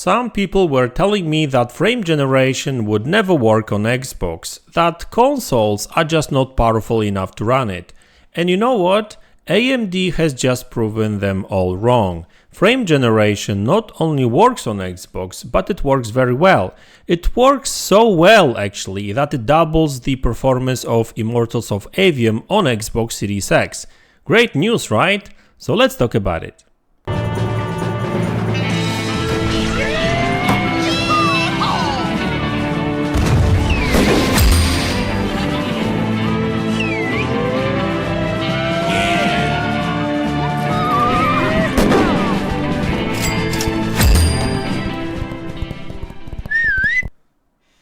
Some people were telling me that frame generation would never work on Xbox, that consoles are just not powerful enough to run it. And you know what? AMD has just proven them all wrong. Frame generation not only works on Xbox, but it works very well. It works so well actually that it doubles the performance of Immortals of Aveum on Xbox Series X. Great news, right? So let's talk about it.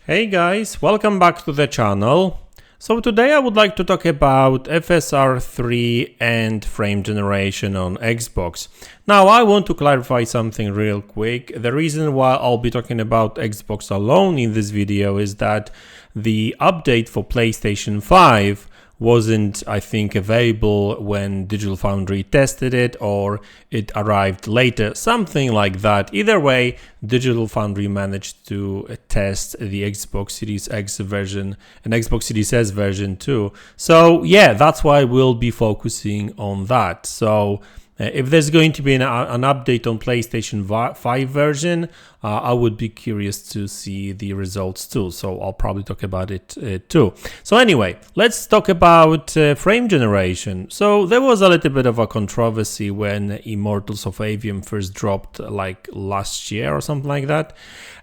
Hey guys, welcome back to the channel. So today I would like to talk about FSR 3 and frame generation on Xbox. Now I want to clarify something real quick. The reason why I'll be talking about Xbox alone in this video is that the update for PlayStation 5 wasn't, I think, available when Digital Foundry tested it, or it arrived later, something like that. Either way, Digital Foundry managed to test the Xbox Series X version and Xbox Series S version too. So yeah, that's why we'll be focusing on that. So if there's going to be an update on PlayStation 5 version, I would be curious to see the results too. So I'll probably talk about it too. So anyway, let's talk about frame generation. So there was a little bit of a controversy when Immortals of Aveum first dropped, like last year or something like that.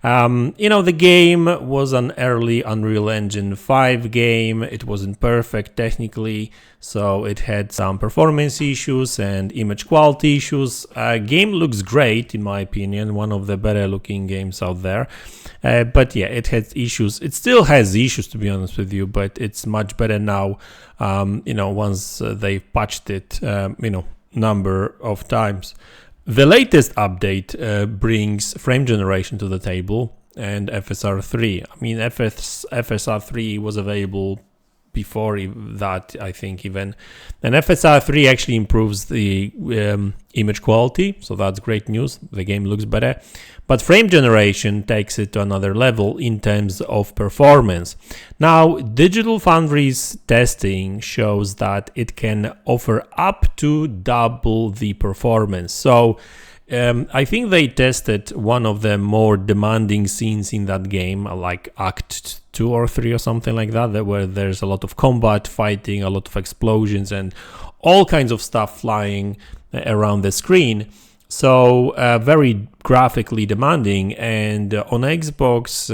The game was an early Unreal Engine 5 game. It wasn't perfect technically, so it had some performance issues and image quality issues. Game looks great in my opinion, one of the better looking games out there. But yeah, it had issues. It still has issues, to be honest with you, but it's much better now. Once they've patched it, number of times. The latest update brings frame generation to the table and FSR 3. I mean, FSR 3 was available before that, I think, even. And FSR 3 actually improves the image quality, so that's great news. The game looks better. But frame generation takes it to another level in terms of performance. Now, Digital Foundry's testing shows that it can offer up to double the performance. So I think they tested one of the more demanding scenes in that game, like Act 2 or 3 or something like that, where there's a lot of combat, fighting, a lot of explosions and all kinds of stuff flying around the screen. So very graphically demanding, and on Xbox,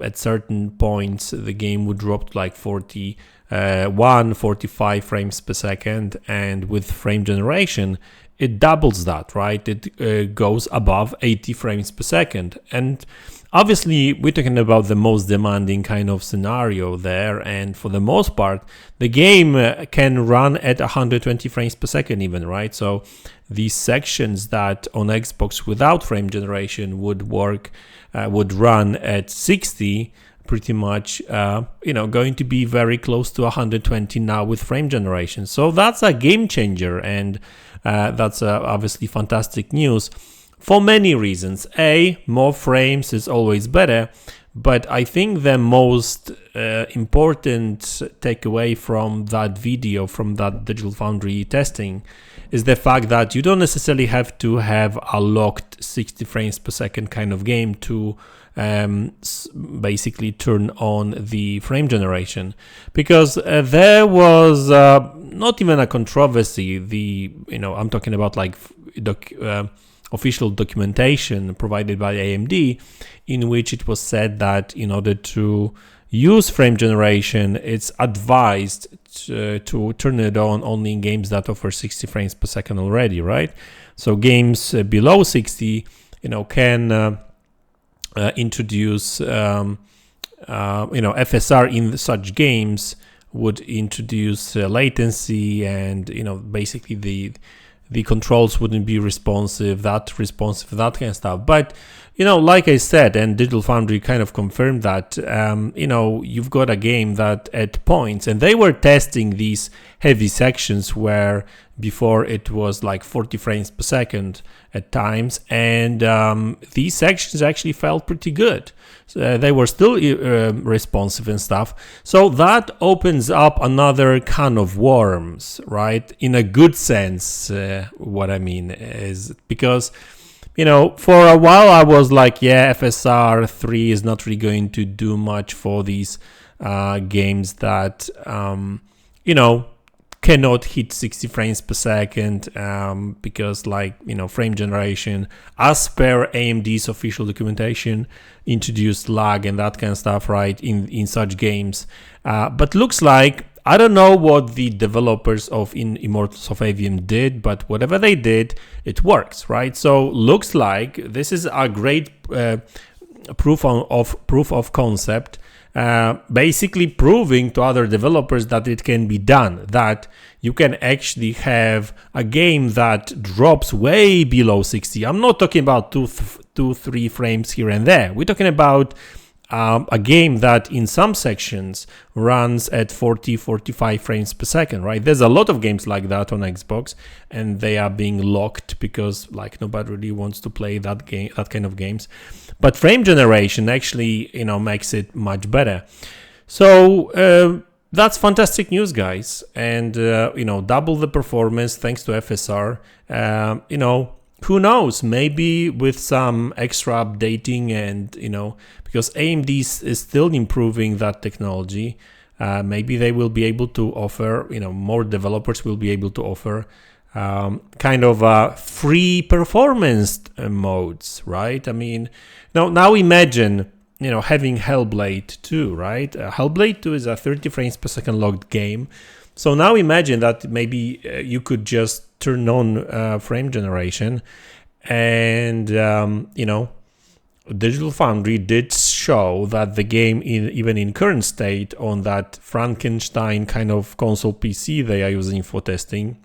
at certain points the game would drop to like 45 frames per second, and with frame generation it doubles that, right? It goes above 80 frames per second. And obviously we're talking about the most demanding kind of scenario there, and for the most part the game can run at 120 frames per second even, right? So these sections that on Xbox without frame generation would run at 60, pretty much going to be very close to 120 now with frame generation. So that's a game changer, and that's obviously fantastic news for many reasons. More frames is always better, but I think the most important takeaway from that video, from that Digital Foundry testing, is the fact that you don't necessarily have to have a locked 60 frames per second kind of game to basically turn on the frame generation, because there was not even a controversy. I'm talking about like official documentation provided by AMD, in which it was said that in order to use frame generation, it's advised to turn it on only in games that offer 60 frames per second already, right? So games below 60, can introduce FSR in such games would introduce latency, and basically the controls wouldn't be responsive, that kind of stuff. But like I said, and Digital Foundry kind of confirmed that, you've got a game that at points, and they were testing these heavy sections where Before it was like 40 frames per second at times, and these sections actually felt pretty good. So, they were still responsive and stuff. So that opens up another can of worms, right? In a good sense, what I mean is because, you know, for a while I was like, yeah, FSR 3 is not really going to do much for these games that, you know, cannot hit 60 frames per second because, like, you know, frame generation, as per AMD's official documentation, introduced lag and that kind of stuff, right, in such games. But looks like, I don't know what the developers of Immortals of Avium did, but whatever they did, it works, right? So looks like this is a great proof of concept, basically proving to other developers that it can be done, that you can actually have a game that drops way below 60. I'm not talking about 2-3 frames here and there. We're talking about a game that in some sections runs at 40-45 frames per second, right? There's a lot of games like that on Xbox, and they are being locked because, like, nobody really wants to play that kind of games. But frame generation actually, you know, makes it much better. So that's fantastic news, guys. And you know, double the performance thanks to FSR. You know, who knows? Maybe with some extra updating, and, you know, because AMD is still improving that technology, maybe they will be able to offer, you know, more developers will be able to offer kind of free performance modes, right? I mean, now imagine, you know, having Hellblade 2, right? Hellblade 2 is a 30 frames per second locked game. So now imagine that maybe you could just turn on frame generation, and you know, Digital Foundry did show that the game, even in current state on that Frankenstein kind of console PC they are using for testing,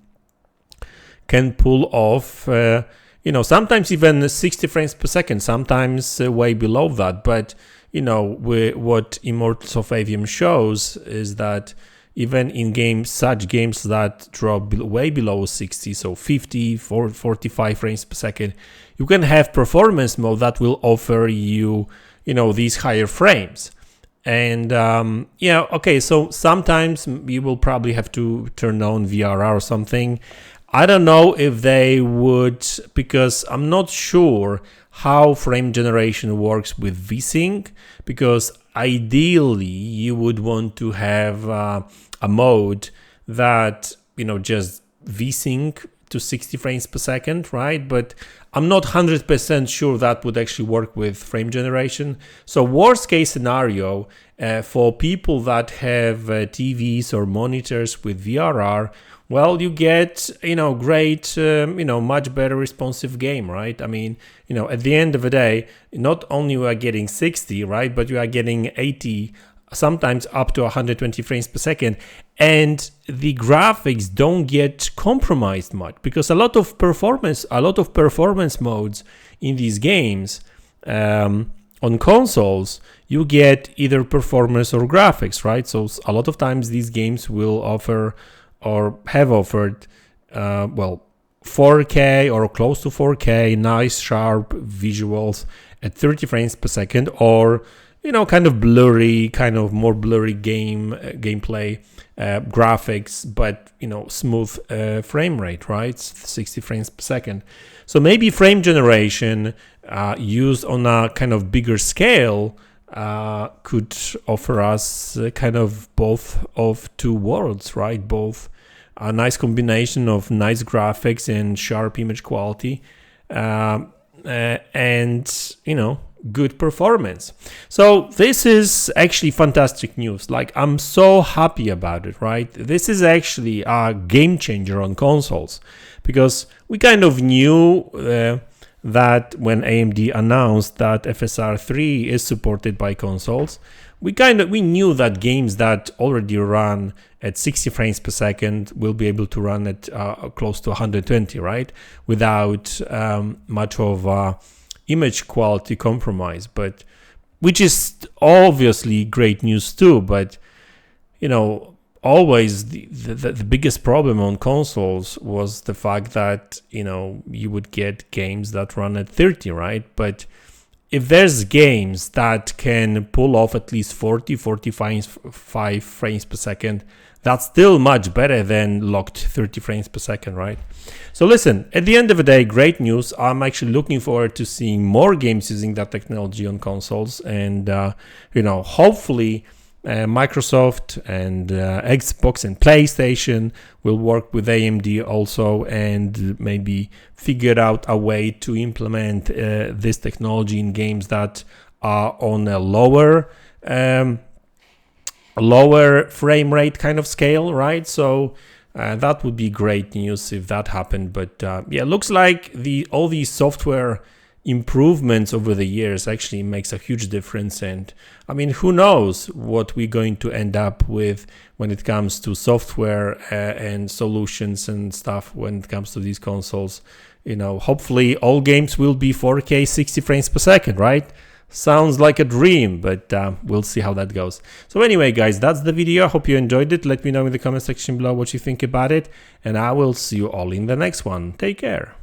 can pull off, you know, sometimes even 60 frames per second, sometimes way below that. But, you know, what Immortals of Avium shows is that even in games, such games that drop way below 60, so 50, 45 frames per second, you can have performance mode that will offer you, you know, these higher frames. And yeah, okay, so sometimes you will probably have to turn on VRR or something. I don't know if they would, because I'm not sure how frame generation works with VSync, because ideally you would want to have a mode that, you know, just VSync to 60 frames per second, right? But I'm not 100% sure that would actually work with frame generation. So worst case scenario, for people that have TVs or monitors with VRR, well, you get, you know, great, you know, much better responsive game, right? I mean, you know, at the end of the day, not only you are getting 60, right, but you are getting 80, sometimes up to 120 frames per second, and the graphics don't get compromised much, because a lot of performance modes in these games on consoles, you get either performance or graphics, right? So a lot of times these games will offer or have offered, well, 4K or close to 4K, nice sharp visuals at 30 frames per second, or, you know, kind of blurry, kind of more blurry gameplay graphics, but, you know, smooth frame rate, right? 60 frames per second. So maybe frame generation used on a kind of bigger scale could offer us kind of both of two worlds, right? Both a nice combination of nice graphics and sharp image quality, and, you know, good performance. So this is actually fantastic news. Like, I'm so happy about it, right? This is actually a game changer on consoles, because we kind of knew that when AMD announced that FSR 3 is supported by consoles, we knew that games that already run at 60 frames per second will be able to run at close to 120, right? Without much of image quality compromise, but which is obviously great news too. But, you know, always the biggest problem on consoles was the fact that, you know, you would get games that run at 30, right? But if there's games that can pull off at least 45 frames per second, that's still much better than locked 30 frames per second, right? So listen, at the end of the day, great news. I'm actually looking forward to seeing more games using that technology on consoles, and you know, hopefully Microsoft and Xbox and PlayStation will work with AMD also, and maybe figure out a way to implement this technology in games that are on a lower frame rate kind of scale, right? So that would be great news if that happened. But yeah, looks like all these software improvements over the years actually makes a huge difference. And I mean, who knows what we're going to end up with when it comes to software and solutions and stuff when it comes to these consoles. You know, hopefully all games will be 4K 60 frames per second, right? Sounds like a dream, but we'll see how that goes. So anyway, guys, that's the video. I hope you enjoyed it. Let me know in the comment section below what you think about it, and I will see you all in the next one. Take care.